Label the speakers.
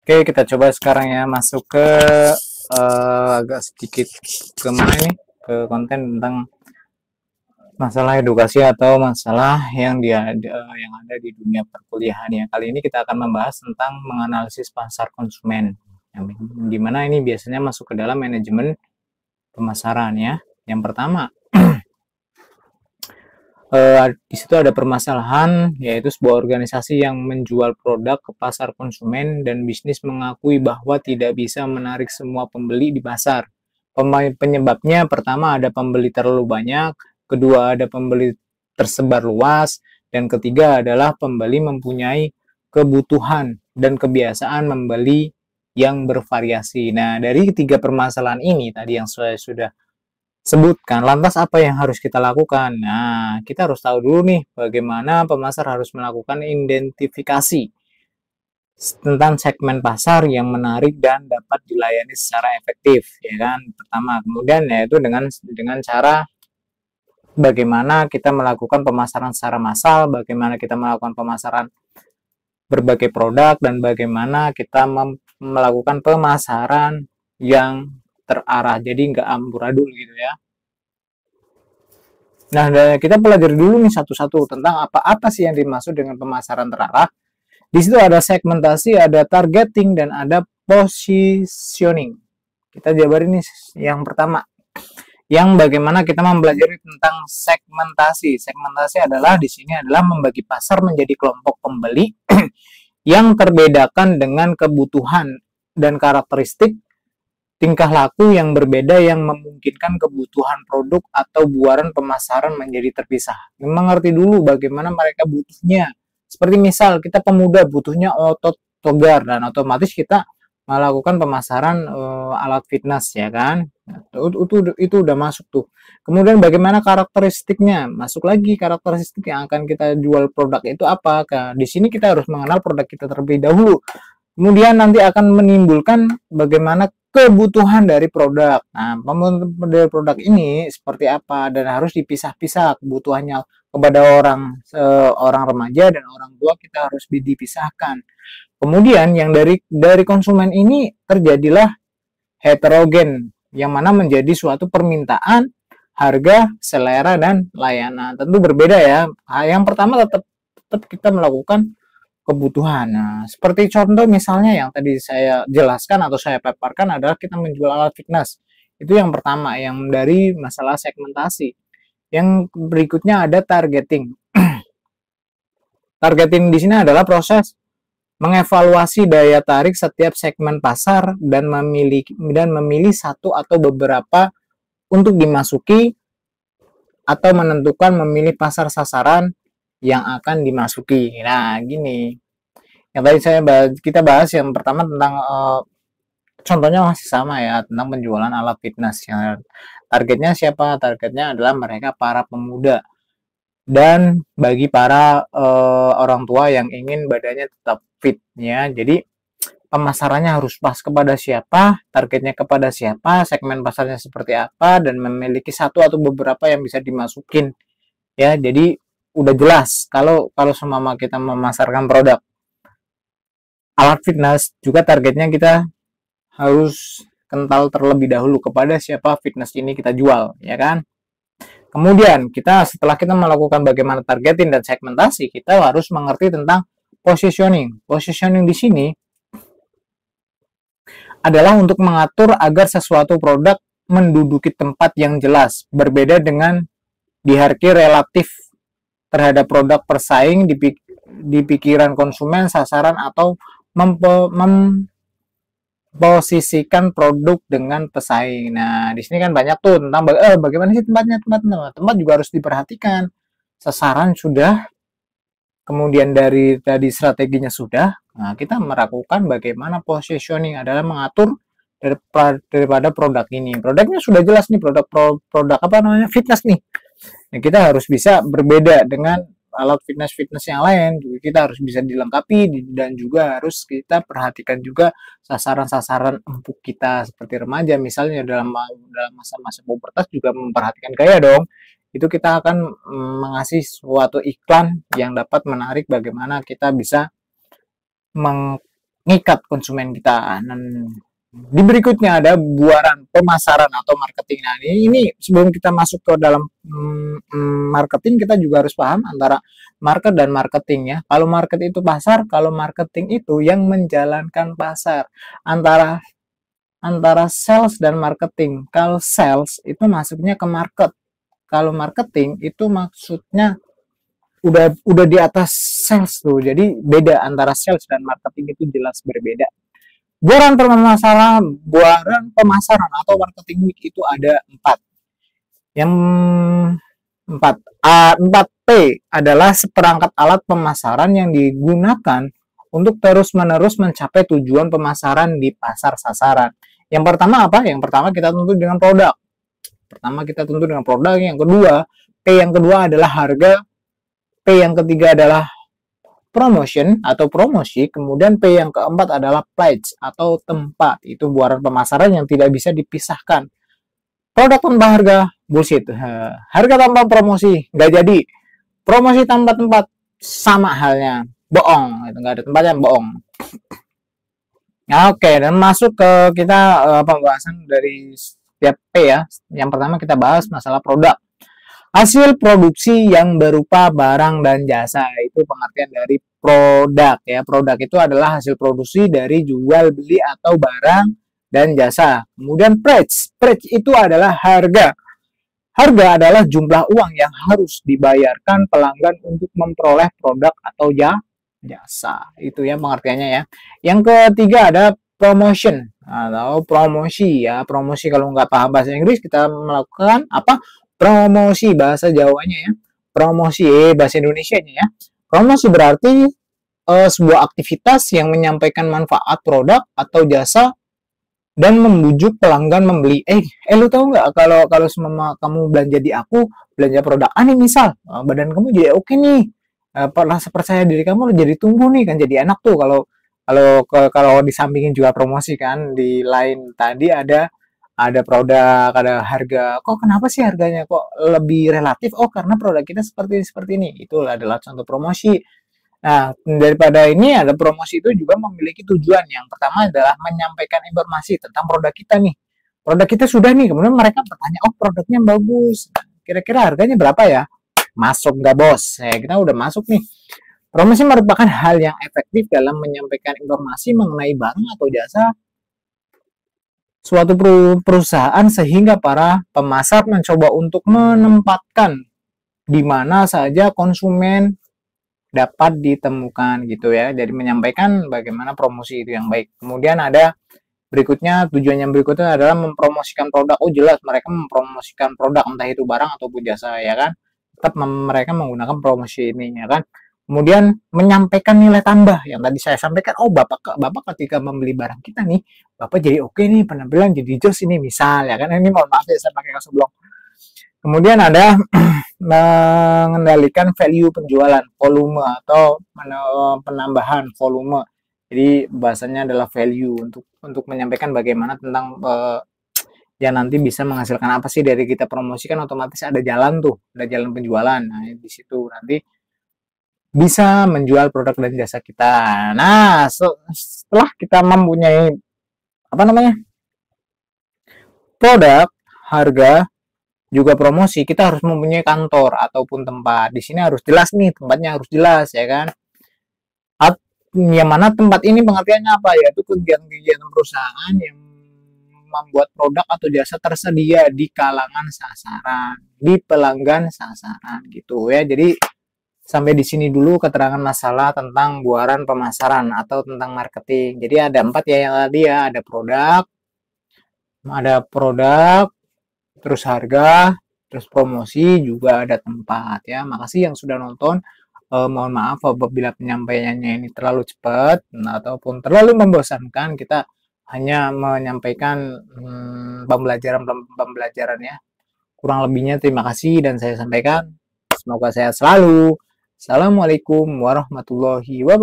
Speaker 1: Oke, kita coba sekarang ya masuk ke agak sedikit ke mana ini? Ke konten tentang masalah edukasi atau masalah yang ada di dunia perkuliahan ya. Kali ini kita akan membahas tentang menganalisis pasar konsumen. Yang dimana ini biasanya masuk ke dalam manajemen pemasaran ya. Yang pertama, di situ ada permasalahan, yaitu sebuah organisasi yang menjual produk ke pasar konsumen dan bisnis mengakui bahwa tidak bisa menarik semua pembeli di pasar. Penyebabnya pertama ada pembeli terlalu banyak, kedua ada pembeli tersebar luas, dan ketiga adalah pembeli mempunyai kebutuhan dan kebiasaan membeli yang bervariasi. Nah, dari ketiga permasalahan ini tadi yang saya sudah sebutkan, lantas apa yang harus kita lakukan? Nah, kita harus tahu dulu nih bagaimana pemasar harus melakukan identifikasi tentang segmen pasar yang menarik dan dapat dilayani secara efektif, ya kan? Pertama, kemudian yaitu dengan cara bagaimana kita melakukan pemasaran secara massal, bagaimana kita melakukan pemasaran berbagai produk dan bagaimana kita melakukan pemasaran yang terarah. Jadi nggak amburadul gitu ya. Nah, kita pelajari dulu nih satu-satu tentang apa-apa sih yang dimaksud dengan pemasaran terarah. Di situ ada segmentasi, ada targeting, dan ada positioning. Kita jabarin nih yang pertama. Yang bagaimana kita mempelajari tentang segmentasi. Segmentasi adalah di sini adalah membagi pasar menjadi kelompok pembeli yang terbedakan dengan kebutuhan dan karakteristik tingkah laku yang berbeda yang memungkinkan kebutuhan produk atau buaran pemasaran menjadi terpisah. Mengerti dulu bagaimana mereka butuhnya. Seperti misal kita pemuda butuhnya otot togar dan otomatis kita melakukan pemasaran alat fitness ya kan. Itu udah masuk tuh. Kemudian bagaimana karakteristiknya? Masuk lagi karakteristik yang akan kita jual produk itu apa? Di sini kita harus mengenal produk kita terlebih dahulu. Kemudian nanti akan menimbulkan bagaimana kebutuhan dari produk. Nah, dari produk ini seperti apa dan harus dipisah-pisah kebutuhannya kepada orang remaja dan orang tua kita harus dipisahkan. Kemudian yang dari konsumen ini terjadilah heterogen yang mana menjadi suatu permintaan, harga, selera dan layanan. Tentu berbeda ya. Yang pertama tetap kita melakukan kebutuhan. Nah, seperti contoh misalnya yang tadi saya jelaskan atau saya paparkan adalah kita menjual alat fitness. Itu yang pertama, yang dari masalah segmentasi. Yang berikutnya ada targeting. Targeting di sini adalah proses mengevaluasi daya tarik setiap segmen pasar dan memilih satu atau beberapa untuk dimasuki atau menentukan memilih pasar sasaran yang akan dimasuki. Nah, gini. Yang tadi kita bahas yang pertama tentang contohnya masih sama ya tentang penjualan alat fitness. Yang targetnya siapa? Targetnya adalah mereka para pemuda dan bagi para orang tua yang ingin badannya tetap fit ya. Jadi pemasarannya harus pas kepada siapa, targetnya kepada siapa, segmen pasarnya seperti apa dan memiliki satu atau beberapa yang bisa dimasukin ya. Jadi udah jelas kalau semama kita memasarkan produk alat fitness juga targetnya kita harus kental terlebih dahulu kepada siapa fitness ini kita jual ya kan. Kemudian setelah kita melakukan bagaimana targeting dan segmentasi, kita harus mengerti tentang positioning. Positioning di sini adalah untuk mengatur agar sesuatu produk menduduki tempat yang jelas, berbeda dengan hierarki relatif terhadap produk persaing di pikiran konsumen, sasaran atau memposisikan produk dengan pesaing. Nah, di sini kan banyak tuh tentang bagaimana sih tempat juga harus diperhatikan. Sasaran sudah, kemudian dari tadi strateginya sudah. Nah, kita melakukan bagaimana positioning adalah mengatur daripada produk ini. Produknya sudah jelas nih, produk apa namanya fitness nih. Nah, kita harus bisa berbeda dengan alat fitness yang lain. Kita harus bisa dilengkapi dan juga harus kita perhatikan juga sasaran-sasaran empuk kita seperti remaja misalnya dalam masa-masa pubertas juga memperhatikan gaya dong. Itu kita akan mengasih suatu iklan yang dapat menarik bagaimana kita bisa ngikat konsumen kita. Dan di berikutnya ada buaran pemasaran atau marketing. Nah, ini sebelum kita masuk ke dalam marketing, kita juga harus paham antara market dan marketing ya. Kalau market itu pasar, kalau marketing itu yang menjalankan pasar. Antara sales dan marketing. Kalau sales itu masuknya ke market. Kalau marketing itu maksudnya udah di atas sales tuh. Jadi beda antara sales dan marketing itu jelas berbeda. Buaran pemasaran atau marketing week itu ada 4. Yang 4P adalah seperangkat alat pemasaran yang digunakan untuk terus-menerus mencapai tujuan pemasaran di pasar sasaran. Yang pertama apa? Yang pertama kita tentu dengan produk. Yang kedua adalah harga. P yang ketiga adalah promotion atau promosi, kemudian P yang keempat adalah place atau tempat. Itu buaran pemasaran yang tidak bisa dipisahkan. Produk tanpa harga, bullshit. Harga tanpa promosi, nggak jadi. Promosi tanpa tempat, sama halnya. Bohong, nggak ada tempatnya, bohong. Nah, oke, dan masuk ke kita pembahasan dari setiap P ya. Yang pertama kita bahas masalah produk. Hasil produksi yang berupa barang dan jasa, itu pengertian dari produk ya. Produk itu adalah hasil produksi dari jual beli atau barang dan jasa. Kemudian price itu adalah harga. Harga adalah jumlah uang yang harus dibayarkan pelanggan untuk memperoleh produk atau jasa. Itu ya pengertiannya ya. Yang ketiga ada promotion atau promosi ya. Promosi, kalau nggak paham bahasa Inggris, kita melakukan apa? Promosi bahasa Jawanya ya. Promosi bahasa Indonesianya ya. Promosi berarti sebuah aktivitas yang menyampaikan manfaat produk atau jasa dan membujuk pelanggan membeli. Lu tahu nggak, kalau semua kamu belanja di aku, belanja produk aneh misal, badan kamu jadi oke nih. Rasa percaya diri kamu jadi tumbuh nih, kan jadi enak tuh kalau kalau disampingin juga promosi kan. Di lain tadi ada produk, ada harga. Kok kenapa sih harganya kok lebih relatif? Oh, karena produk kita seperti ini. Itu adalah contoh promosi. Nah, daripada ini ada promosi itu juga memiliki tujuan. Yang pertama adalah menyampaikan informasi tentang produk kita nih. Produk kita sudah nih, kemudian mereka bertanya, oh produknya bagus. Kira-kira harganya berapa ya? Masuk nggak bos? Kita udah masuk nih. Promosi merupakan hal yang efektif dalam menyampaikan informasi mengenai barang atau jasa suatu perusahaan sehingga para pemasar mencoba untuk menempatkan di mana saja konsumen dapat ditemukan gitu ya. Jadi menyampaikan bagaimana promosi itu yang baik. Kemudian ada berikutnya, tujuan yang berikutnya adalah mempromosikan produk. Oh jelas mereka mempromosikan produk, entah itu barang ataupun jasa ya kan. Tetap mereka menggunakan promosi ini ya kan. Kemudian menyampaikan nilai tambah yang tadi saya sampaikan. Oh bapak ketika membeli barang kita nih, bapak jadi oke nih, penampilan jadi jos ini misal ya kan. Ini mohon maaf ya saya pakai kasus blok. Kemudian ada mengendalikan value penjualan, volume atau penambahan volume. Jadi bahasanya adalah value untuk menyampaikan bagaimana tentang yang nanti bisa menghasilkan apa sih dari kita promosikan. Otomatis ada jalan tuh, ada jalan penjualan. Nah di situ nanti bisa menjual produk dan jasa kita. Nah, setelah kita mempunyai produk, harga, juga promosi, kita harus mempunyai kantor ataupun tempat. Di sini harus jelas nih, tempatnya harus jelas ya kan. Yang mana tempat ini pengertiannya apa? Yaitu kegiatan-kegiatan perusahaan yang membuat produk atau jasa tersedia di kalangan sasaran, di pelanggan sasaran gitu ya. Jadi sampai di sini dulu keterangan masalah tentang buaran pemasaran atau tentang marketing. Jadi ada 4 ya yang tadi ya, ada produk, terus harga, terus promosi, juga ada tempat ya. Makasih yang sudah nonton. Mohon maaf apabila penyampaiannya ini terlalu cepat ataupun terlalu membosankan. Kita hanya menyampaikan pembelajaran ya. Kurang lebihnya terima kasih dan saya sampaikan. Semoga sehat selalu. Assalamualaikum warahmatullahi wabarakatuh.